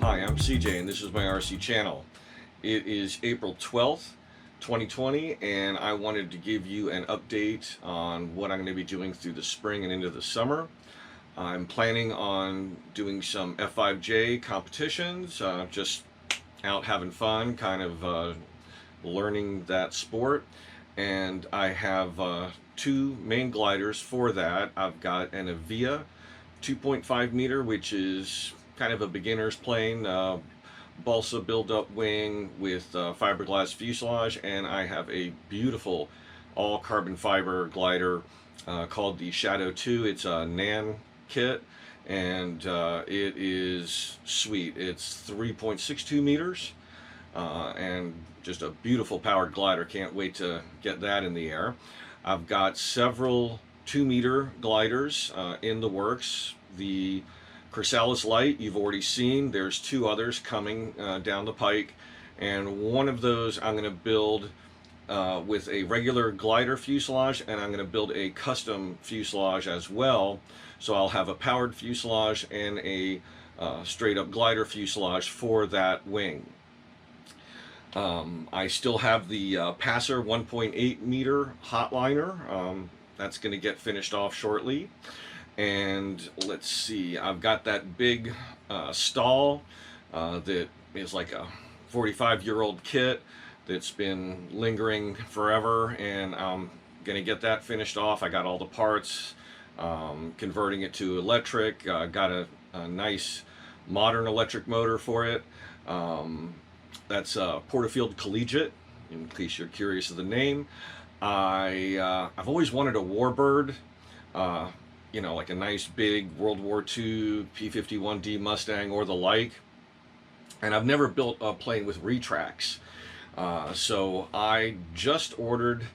Hi, I'm CJ and this is my RC channel. It is April 12th, 2020, and I wanted to give you an update on what I'm going to be doing through the spring and into the summer. I'm planning on doing some F5J competitions, just out having fun, kind of learning that sport. And I have two main gliders for that. I've got an Avia 2.5 meter, which is kind of a beginner's plane, balsa build-up wing with fiberglass fuselage, and I have a beautiful all carbon fiber glider called the Shadow 2. It's a NAN kit, and it is sweet. It's 3.62 meters and just a beautiful powered glider. Can't wait to get that in the air. I've got several 2-meter gliders in the works. The Chrysalis Light you've already seen. There's two others coming down the pike, and one of those I'm going to build with a regular glider fuselage, and I'm going to build a custom fuselage as well. So I'll have a powered fuselage and a straight up glider fuselage for that wing. I still have the Passer 1.8 meter hotliner. That's going to get finished off shortly. And let's see, I've got that big stall that is like a 45-year-old kit that's been lingering forever, and I'm gonna get that finished off. I got all the parts, converting it to electric. Got a nice modern electric motor for it. That's Porterfield Collegiate, in case you're curious of the name. I've always wanted a Warbird, you know, like a nice big World War II P-51D Mustang or the like. And I've never built a plane with retracts. So I just ordered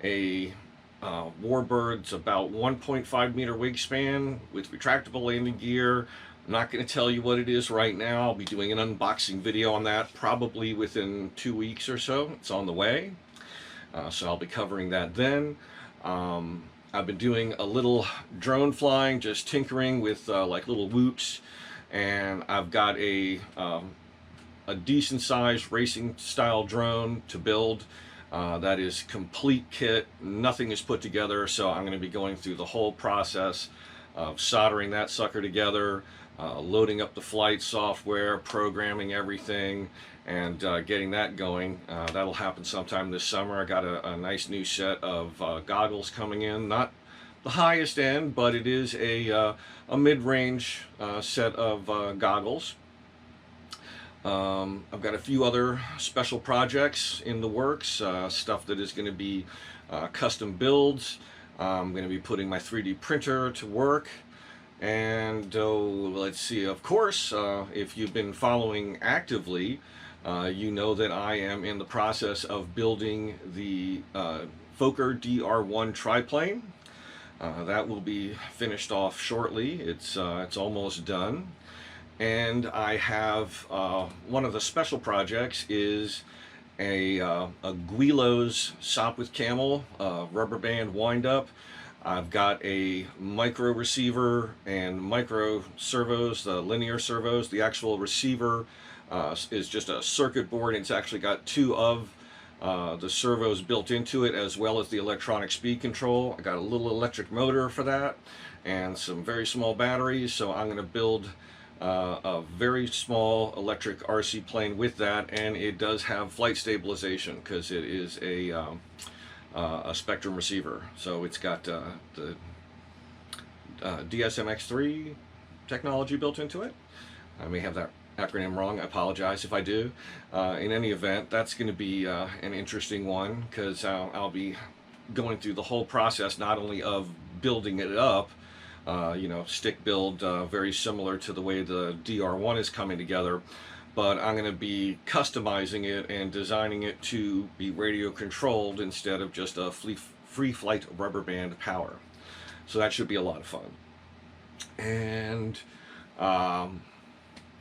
a Warbird. About 1.5 meter wingspan with retractable landing gear. I'm not going to tell you what it is right now. I'll be doing an unboxing video on that probably within 2 weeks or so. It's on the way. So I'll be covering that then. I've been doing a little drone flying, just tinkering with like little whoops, and I've got a decent sized racing style drone to build. That is complete kit, nothing is put together, so I'm going to be going through the whole process of soldering that sucker together, loading up the flight software, programming everything, and getting that going. That'll happen sometime this summer. I got a nice new set of goggles coming in. Not the highest end, but it is a mid-range set of goggles. I've got a few other special projects in the works, stuff that is going to be custom builds. I'm going to be putting my 3D printer to work. And let's see, of course, if you've been following actively, you know that I am in the process of building the Fokker DR1 triplane. That will be finished off shortly. It's almost done. And I have one of the special projects is a Guilos Sopwith Camel rubber band wind-up. I've got a micro receiver and micro servos, the linear servos. The actual receiver is just a circuit board. It's actually got two of the servos built into it, as well as the electronic speed control. I got a little electric motor for that and some very small batteries. So I'm going to build a very small electric RC plane with that, and it does have flight stabilization because it is a Spektrum receiver. So it's got the DSMX3 technology built into it. I may have that acronym wrong. I apologize if I do. In any event, that's going to be an interesting one, because I'll be going through the whole process, not only of building it up, you know, stick build, very similar to the way the DR1 is coming together, but I'm going to be customizing it and designing it to be radio controlled instead of just a free flight rubber band power. So that should be a lot of fun. And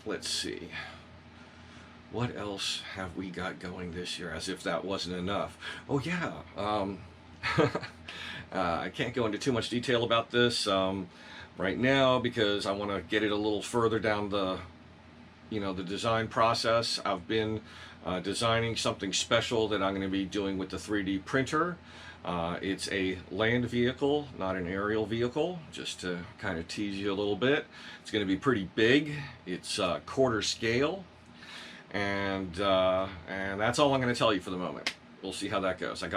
let's see, what else have we got going this year, as if that wasn't enough. Oh yeah, I can't go into too much detail about this right now because I want to get it a little further down the the design process. I've been designing something special that I'm going to be doing with the 3D printer. It's a land vehicle, not an aerial vehicle, just to kind of tease you a little bit. It's going to be pretty big. It's quarter scale, and that's all I'm going to tell you for the moment. We'll see how that goes. I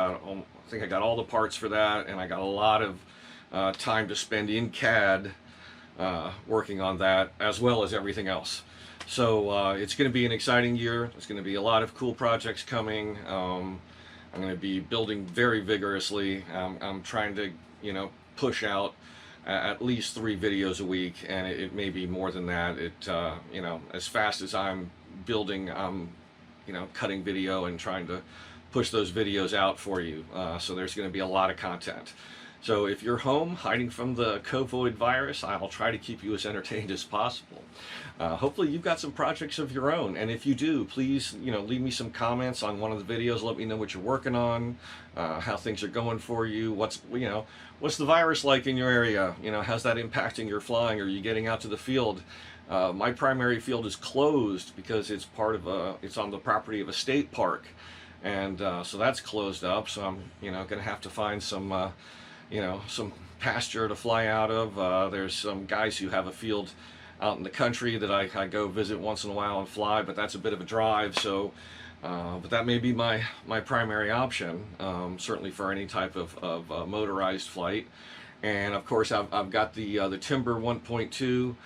think I got all the parts for that, and I got a lot of time to spend in CAD working on that, as well as everything else. So it's going to be an exciting year. There's going to be a lot of cool projects coming. I'm going to be building very vigorously. I'm trying to, push out at least 3 videos a week, and it may be more than that. As fast as I'm building, I'm, cutting video and trying to push those videos out for you. So there's going to be a lot of content. So if you're home hiding from the COVID virus, I'll try to keep you as entertained as possible. Hopefully you've got some projects of your own, and if you do, please leave me some comments on one of the videos. Let me know what you're working on, how things are going for you. What's the virus like in your area? How's that impacting your flying? Are you getting out to the field? My primary field is closed because it's it's on the property of a state park, and so that's closed up. So I'm going to have to find some some pasture to fly out of. There's some guys who have a field out in the country that I go visit once in a while and fly, but that's a bit of a drive. So, but that may be my primary option, certainly for any type of motorized flight. And of course, I've got the Timber 1.2.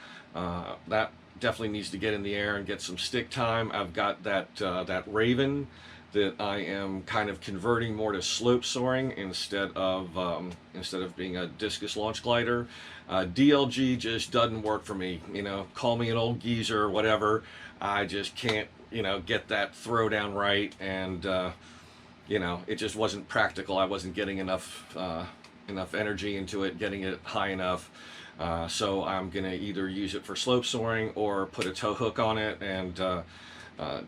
That definitely needs to get in the air and get some stick time. I've got that Raven that I am kind of converting more to slope soaring instead of being a discus launch glider. DLG just doesn't work for me. Call me an old geezer or whatever. I just can't get that throw down right, and it just wasn't practical. I wasn't getting enough energy into it, getting it high enough. So I'm gonna either use it for slope soaring or put a tow hook on it and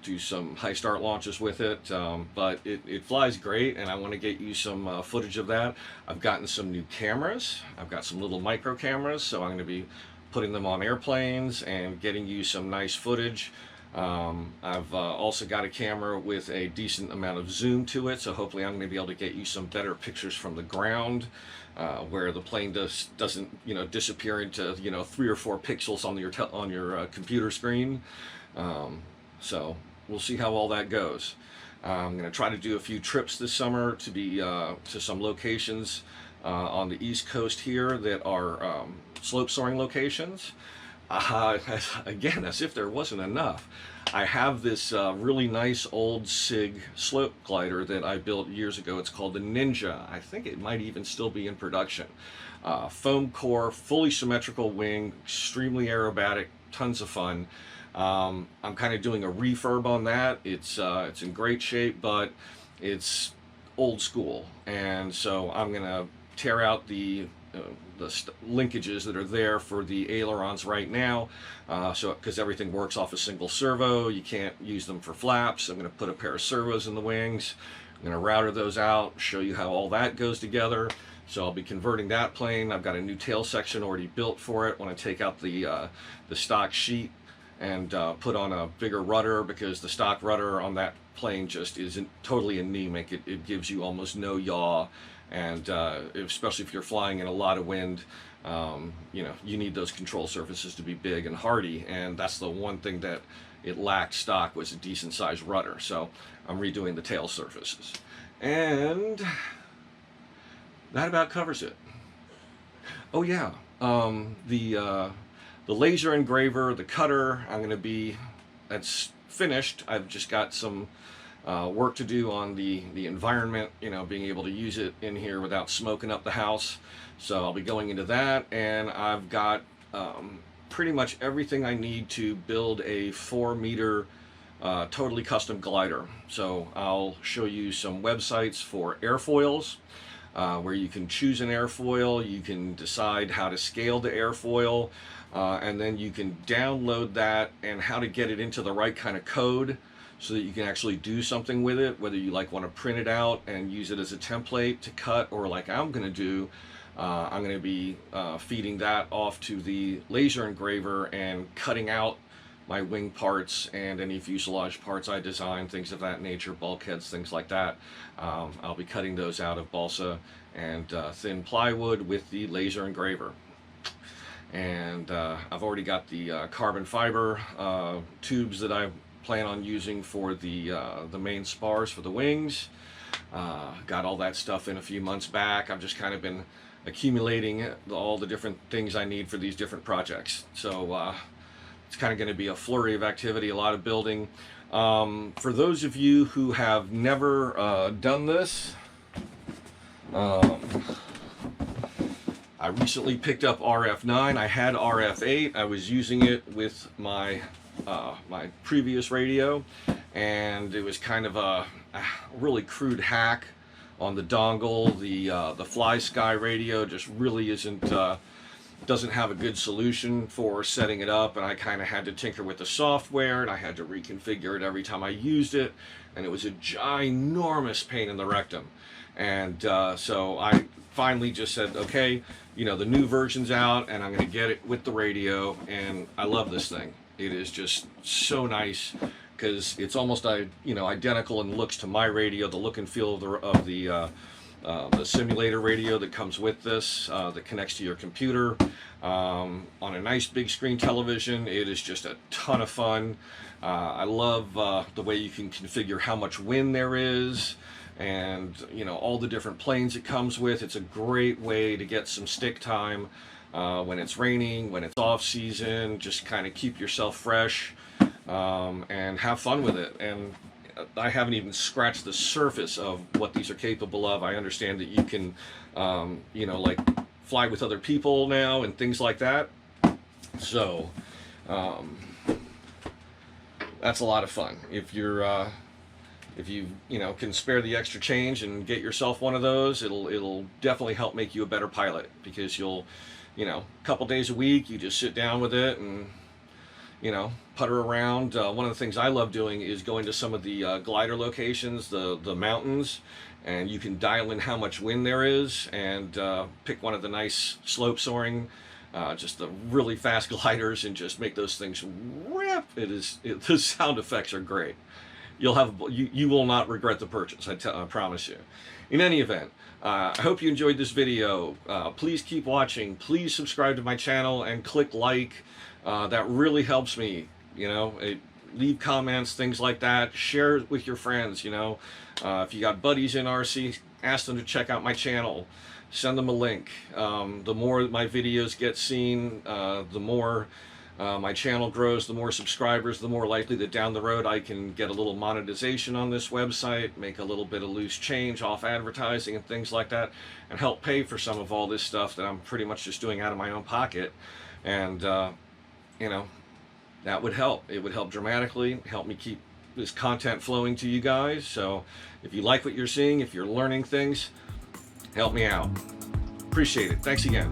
do some high start launches with it, but it flies great, and I want to get you some footage of that. I've gotten some new cameras. I've got some little micro cameras, so I'm going to be putting them on airplanes and getting you some nice footage. I've also got a camera with a decent amount of zoom to it, so hopefully I'm going to be able to get you some better pictures from the ground, where the plane doesn't disappear into 3 or 4 pixels on your computer screen. So we'll see how all that goes. I'm going to try to do a few trips this summer to be to some locations on the East Coast here that are slope soaring locations. Again, as if there wasn't enough, I have this really nice old SIG slope glider that I built years ago. It's called the Ninja. I think it might even still be in production. Foam core, fully symmetrical wing, extremely aerobatic, tons of fun. I'm kind of doing a refurb on that. It's in great shape, but it's old school, and so I'm gonna tear out the linkages that are there for the ailerons right now, so because everything works off a single servo, you can't use them for flaps. I'm gonna put a pair of servos in the wings. I'm gonna router those out, show you how all that goes together. So I'll be converting that plane. I've got a new tail section already built for it. When I take out the stock sheet and put on a bigger rudder, because the stock rudder on that plane just isn't totally anemic. It gives you almost no yaw, and especially if you're flying in a lot of wind, you need those control surfaces to be big and hardy, and that's the one thing that it lacked stock, was a decent sized rudder. So I'm redoing the tail surfaces, and that about covers it. Oh yeah, the laser engraver, the cutter, that's finished. I've just got some work to do on the environment, being able to use it in here without smoking up the house. So I'll be going into that, and I've got pretty much everything I need to build a 4-meter totally custom glider. So I'll show you some websites for airfoils, where you can choose an airfoil, you can decide how to scale the airfoil, and then you can download that and how to get it into the right kind of code so that you can actually do something with it, whether you like want to print it out and use it as a template to cut, or like I'm going to do, I'm going to be feeding that off to the laser engraver and cutting out my wing parts and any fuselage parts I design, things of that nature, bulkheads, things like that. I'll be cutting those out of balsa and thin plywood with the laser engraver. And I've already got the carbon fiber tubes that I plan on using for the main spars for the wings. Got all that stuff in a few months back. I've just kind of been accumulating all the different things I need for these different projects. So it's kind of going to be a flurry of activity, a lot of building. For those of you who have never done this, I recently picked up RF9. I had RF8. I was using it with my my previous radio, and it was kind of a really crude hack on the dongle. The FlySky radio just really isn't doesn't have a good solution for setting it up, and I kind of had to tinker with the software, and I had to reconfigure it every time I used it, and it was a ginormous pain in the rectum. And so I finally just said, okay, you know, the new version's out, and I'm going to get it with the radio, and I love this thing. It is just so nice because it's almost identical in looks to my radio, the look and feel of the simulator radio that comes with this, that connects to your computer. On a nice big screen television, it is just a ton of fun. I love the way you can configure how much wind there is, and all the different planes it comes with. It's a great way to get some stick time when it's raining, when it's off season. Just kind of keep yourself fresh and have fun with it. And I haven't even scratched the surface of what these are capable of. I understand that you can like fly with other people now and things like that. So that's a lot of fun. If you can spare the extra change and get yourself one of those, it'll definitely help make you a better pilot, because you'll a couple days a week you just sit down with it and putter around. One of the things I love doing is going to some of the glider locations, the mountains, and you can dial in how much wind there is and pick one of the nice slope soaring, just the really fast gliders, and just make those things rip. The sound effects are great. You will not regret the purchase, I promise you. In any event, I hope you enjoyed this video. Please keep watching. Please subscribe to my channel and click like. That really helps me. Leave comments, things like that. Share it with your friends. If you got buddies in RC, ask them to check out my channel. Send them a link. The more my videos get seen, the more my channel grows, the more subscribers, the more likely that down the road I can get a little monetization on this website, make a little bit of loose change off advertising and things like that, and help pay for some of all this stuff that I'm pretty much just doing out of my own pocket. And that would help. It would help dramatically, help me keep this content flowing to you guys. So if you like what you're seeing, if you're learning things, help me out. Appreciate it. Thanks again.